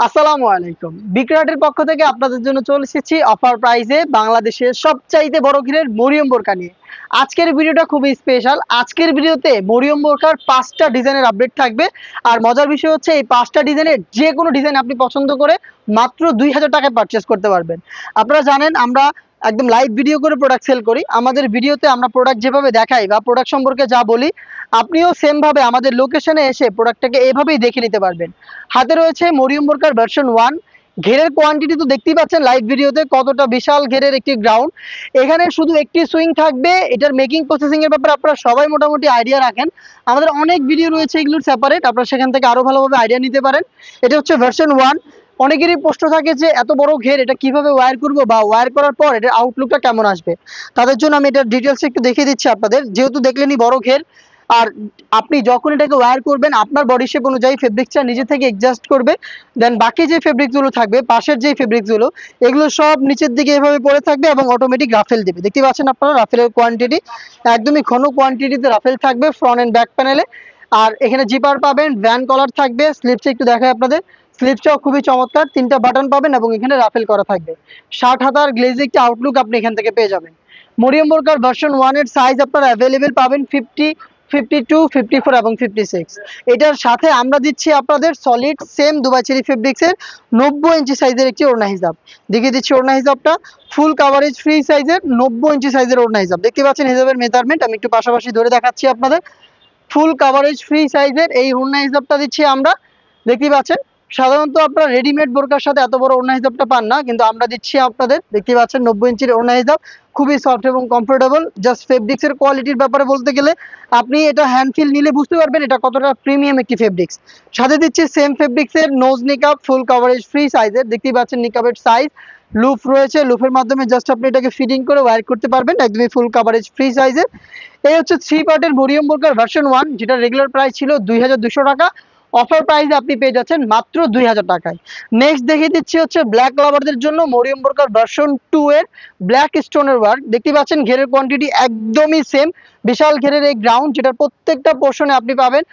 আসসালামু আলাইকুম। বিক্রয়াটের পক্ষ থেকে আপনাদের জন্য চলে এসেছি অফার প্রাইসে বাংলাদেশের সবচাইতে বড় ঘেরের মরিয়ম বোরকা নিয়ে। আজকের ভিডিওটা খুবই স্পেশাল। আজকের ভিডিওতে মরিয়ম বোরকার ৫টা ডিজাইনের আপডেট থাকবে। আর মজার বিষয় হচ্ছে এই ৫টা ডিজাইনের যেকোনো ডিজাইন আপনি পছন্দ করে মাত্র ২,০০০ টাকায় পারচেজ করতে পারবেন। আপনারা জানেন আমরা একদম লাইভ ভিডিও করে প্রোডাক্ট সেল করি। আমাদের ভিডিওতে আমরা প্রোডাক্ট যেভাবে দেখাই বা প্রোডাক্ট সম্পর্কে যা বলি, আপনিও সেম ভাবে আমাদের লোকেশনে এসে প্রোডাক্টটাকে এভাবেই দেখে নিতে পারবেন। হাতে রয়েছে মরিয়ম বোরকার ভার্সন 1। ঘেরের কোয়ান্টিটি তো দেখতেই পাচ্ছেন লাইভ ভিডিওতে কতটা বিশাল ঘেরের একটি গ্রাউন্ড। এখানে শুধু একটি সুইং থাকবে। এটার মেকিং প্রসেসিং এর ব্যাপারে আপনারা সবাই মোটামুটি আইডিয়া রাখেন। আমাদের অনেক ভিডিও রয়েছে এগুলোর সেপারেট, আপনারা সেখান থেকে আরো ভালোভাবে আইডিয়া নিতে পারেন। এটা হচ্ছে ভার্সন 1। অনেকেরই প্রশ্ন থাকে যে এত বড় ঘের এটা কিভাবে ওয়্যার করব বা ওয়্যার করার পর এটার আউটলুকটা কেমন আসবে। তাদের জন্য আমি এটার ডিটেলস একটু দেখিয়ে দিচ্ছি আপনাদের। যেহেতু দেখলেনই বড় ঘের, আর আপনি যখন এটাকে ওয়্যার করবেন আপনার বডি শেপ অনুযায়ী ফেব্রিক্সটা নিজে থেকে অ্যাডজাস্ট করবে। দেন বাকি যে ফেব্রিক্সগুলো থাকবে, পাশের যে ফেব্রিক্সগুলো, এগুলো সব নিচের দিকে এভাবে পড়ে থাকবে এবং অটোমেটিক রাফেল দেবে। দেখতে পাচ্ছেন আপনারা রাফেলের কোয়ান্টিটি একদমই ঘন কোয়ান্টিটিতে রাফেল থাকবে ফ্রন্ট এন্ড ব্যাক প্যানেলে। আর এখানে জিপার পাবেন, ভ্যান কলার থাকবে। স্লিপসটা একটু দেখায় আপনাদের। স্লিপসটাও খুবই চমৎকার, 3টা বাটন পাবেন এবং এখানে রাফেল করা থাকবে। 60 হাতার গ্লেজি একটি আউটলুক আপনি এখান থেকে পেয়ে যাবেন। মরিয়ম বোরকার ভার্সন 1 এর সাইজ আপনারা অ্যাভেলেবেল পাবেন 50, 52, 54 এবং 56। এটার সাথে আমরা দিচ্ছি আপনাদের সলিড সেম দুবাই চেরি ফেব্রিক্সের 90 ইঞ্চি সাইজের একটি ওড়না হিজাব। দেখিয়ে দিচ্ছি ওড়না হিজাবটা ফুল কাভারেজ ফ্রি সাইজের 90 ইঞ্চি সাইজের ওড়না হিজাব। দেখতে পাচ্ছেন হিজাবের মেজারমেন্ট আমি একটু পাশাপাশি ধরে দেখাচ্ছি আপনাদের। ফুল কাভারেজ ফ্রি সাইজের এই ওড়না হিজাবটা দিচ্ছি আমরা। দেখতেই পাচ্ছেন সাধারণত আপনারা রেডিমেড বোরকার সাথে এত বড় ওড়না হিজাবটা পান না, কিন্তু আমরা দিচ্ছি আপনাদের। দেখতে পাচ্ছেন 90 ইঞ্চির ওড়না হিজাব, খুবই সফট এবং কমফোর্টেবল। জাস্ট ফেব্রিক্সের কোয়ালিটির ব্যাপারে বলতে গেলে আপনি এটা হ্যান্ড ফিল নিলে বুঝতে পারবেন এটা কতটা প্রিমিয়াম একটি ফেব্রিক্স। সাথে দিচ্ছি সেম ফেব্রিক্সের নোজ নিকাব ফুল কভারেজ ফ্রি সাইজের। দেখতেই পাচ্ছেন নিকাবের সাইজ লুপ রয়েছে, লুপের মাধ্যমে জাস্ট আপনি এটাকে ফিটিং করে ওয়্যার করতে পারবেন একদমই ফুল কভারেজ ফ্রি সাইজের। এই হচ্ছে 3 পার্টের মরিয়ম বোরকার ভার্সন 1, যেটা রেগুলার প্রাইস ছিল ২,২০০ টাকা। অফার প্রাইসে আপনি পেয়ে যাচ্ছেন মাত্র ২,০০০ টাকায়। নেক্সট দেখিয়ে দিচ্ছি হচ্ছে ব্ল্যাক লাভারদের জন্য মরিয়ম বোরকার ভার্সন 2 এর ব্ল্যাক স্টোনের ওয়ার্ক। দেখতে পাচ্ছেন ঘেরের কোয়ান্টিটি একদমই সেম, বিশাল ঘেরের এই গ্রাউন্ড, যেটার প্রত্যেকটা পোর্শনে আপনি পাবেন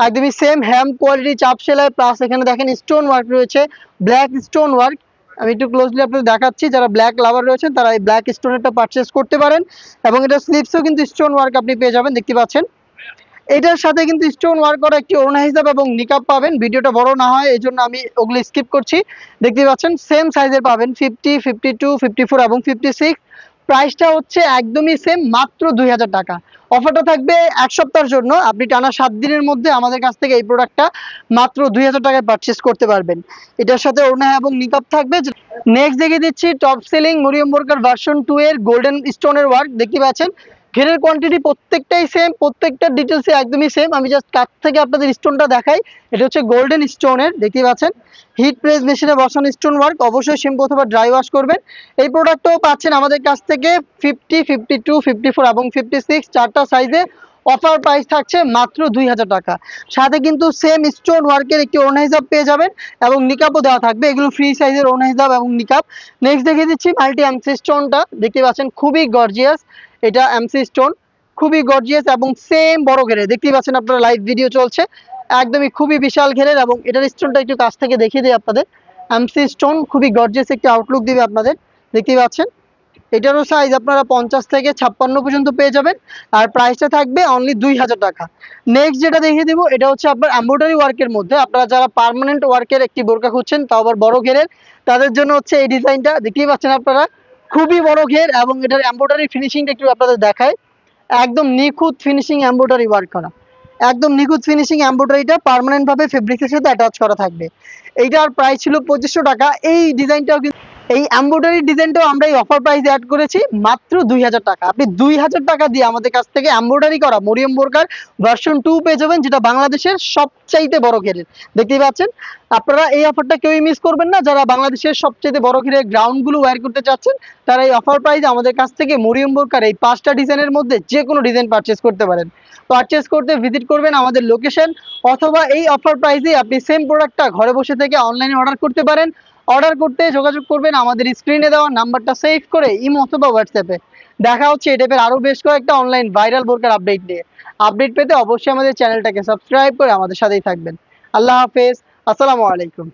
একদমই সেম হ্যাম কোয়ালিটি চাপ সেলাই, প্লাস এখানে দেখেন স্টোন ওয়ার্ক রয়েছে, ব্ল্যাক স্টোন ওয়ার্ক। আমি একটু ক্লোজলি আপনাদের দেখাচ্ছি, যারা ব্ল্যাক লাভার রয়েছেন তারা এই ব্ল্যাক স্টোনেরটা পারচেস করতে পারেন। এবং এটা স্লিপসও কিন্তু স্টোন ওয়ার্ক আপনি পেয়ে যাবেন। দেখতে পাচ্ছেন এটার সাথে কিন্তু স্টোন ওয়ার্ক করা একটি ওড়না হিজাব এবং নিকাব পাবেন। ভিডিওটা বড় না হয় এই জন্য আমি ওগুলো স্কিপ করছি। দেখতে পাচ্ছেন সেম সাইজের পাবেন 50, 52, 54 এবং 56। প্রাইসটা হচ্ছে একদমই সেম, মাত্র ২,০০০ টাকা। অফারটা থাকবে 1 সপ্তাহের জন্য। আপনি টানা 7 দিনের মধ্যে আমাদের কাছ থেকে এই প্রোডাক্টটা মাত্র ২,০০০ টাকায় পারচেস করতে পারবেন। এটার সাথে ওড়না এবং নিকাব থাকবে। নেক্সট দেখিয়ে দিচ্ছি টপ সেলিং মরিয়ম বোরকার ভার্সন 2 এর গোল্ডেন স্টোনের ওয়ার্ক। দেখতে পাচ্ছেন ঘেরের কোয়ান্টিটি প্রত্যেকটাই সেম, প্রত্যেকটা ডিটেলসে একদমই সেম। আমি জাস্ট কাছ থেকে আপনাদের স্টোনটা দেখাই। এটা হচ্ছে গোল্ডেন স্টোনের। দেখতে পাচ্ছেন হিট প্রেস মেশিনে বসানো স্টোন ওয়ার্ক। অবশ্যই শ্যাম্পু অথবা ড্রাই ওয়াশ করবেন। এই প্রোডাক্টটাও পাচ্ছেন আমাদের কাছ থেকে 50, 52, 54 এবং 56 চারটা সাইজে। অফার প্রাইস থাকছে মাত্র ২,০০০ টাকা। সাথে কিন্তু সেম স্টোন ওয়ার্কের একটি ওড়না হিজাব পেয়ে যাবেন এবং নিকাবও দেওয়া থাকবে। এগুলো ফ্রি সাইজের ওড়না হিজাব এবং নিকাব। নেক্সট দেখিয়ে দিচ্ছি মাল্টি এমসি স্টোনটা। দেখতে পাচ্ছেন খুবই গর্জিয়াস, এটা এমসি স্টোন, খুবই গর্জিয়াস এবং সেম বড় ঘেরে। দেখতেই পাচ্ছেন আপনারা লাইভ ভিডিও চলছে, একদমই খুবই বিশাল ঘেরের। এবং এটার স্টোনটা একটু কাছ থেকে দেখিয়ে দিই আপনাদের। এমসি স্টোন খুবই গর্জিয়াস একটি আউটলুক দিবে আপনাদের। দেখতেই পাচ্ছেন এটারও সাইজ আপনারা 50 থেকে 56 পর্যন্ত পেয়ে যাবেন। আর প্রাইসটা থাকবে অনলি ২,০০০ টাকা। নেক্সট যেটা দেখিয়ে দিব এটা হচ্ছে আপনার এমব্রয়ডারি ওয়ার্কের মধ্যে। আপনারা যারা পার্মানেন্ট ওয়ার্কের একটি বোরকা খুঁজছেন, তাও আবার বড় ঘেরের, তাদের জন্য হচ্ছে এই ডিজাইনটা। দেখতেই পাচ্ছেন আপনারা খুবই বড় ঘের এবং এটার এমব্রয়ডারি ফিনিশিংটা একটু আপনাদের দেখায়। একদম নিখুঁত ফিনিশিং এমব্রয়ডারি ওয়ার্ক করা, একদম নিখুঁত ফিনিশিং এমব্রয়ডারিটা পার্মানেন্ট ভাবে ফেব্রিক্সের সাথে অ্যাটাচ করা থাকবে। এইটার প্রাইস ছিল ২৫০০ টাকা। এই ডিজাইনটাও কিন্তু, এই এমব্রয়ডারি ডিজাইনটাও আমরা এই অফার প্রাইসে অ্যাড করেছি মাত্র ২,০০০ টাকা। আপনি ২,০০০ টাকা দিয়ে আমাদের কাছ থেকে এমব্রয়ডারি করা মরিয়ম বোরকার ভার্সন 2 পেয়ে যাবেন, যেটা বাংলাদেশের সবচাইতে বড় ঘেরের। দেখতেই পাচ্ছেন আপনারা এই অফারটা কেউই মিস করবেন না। যারা বাংলাদেশের সবচেয়ে বড় ঘেরের গ্রাউন্ডগুলো ওয়্যার করতে চাচ্ছেন, তারা এই অফার প্রাইসে আমাদের কাছ থেকে মরিয়ম বোরকার এই 5টা ডিজাইনের মধ্যে যে কোনো ডিজাইন পারচেস করতে পারেন। পারচেস করতে ভিজিট করবেন আমাদের লোকেশন, অথবা এই অফার প্রাইসে আপনি সেম প্রোডাক্টটা ঘরে বসে থেকে অনলাইনে অর্ডার করতে পারেন। অর্ডার করতে যোগাযোগ করবেন আমাদের স্ক্রিনে দেওয়া নাম্বারটা সেভ করে ইমো অথবা হোয়াটসঅ্যাপে। দেখা হচ্ছে এই টাইপের আরো বেশ কয়েকটা অনলাইন ভাইরাল বোরকার আপডেট নিয়ে। আপডেট পেতে অবশ্যই আমাদের চ্যানেলটাকে সাবস্ক্রাইব করে আমাদের সাথেই থাকবেন। আল্লাহ হাফেজ, আসসালামু আলাইকুম।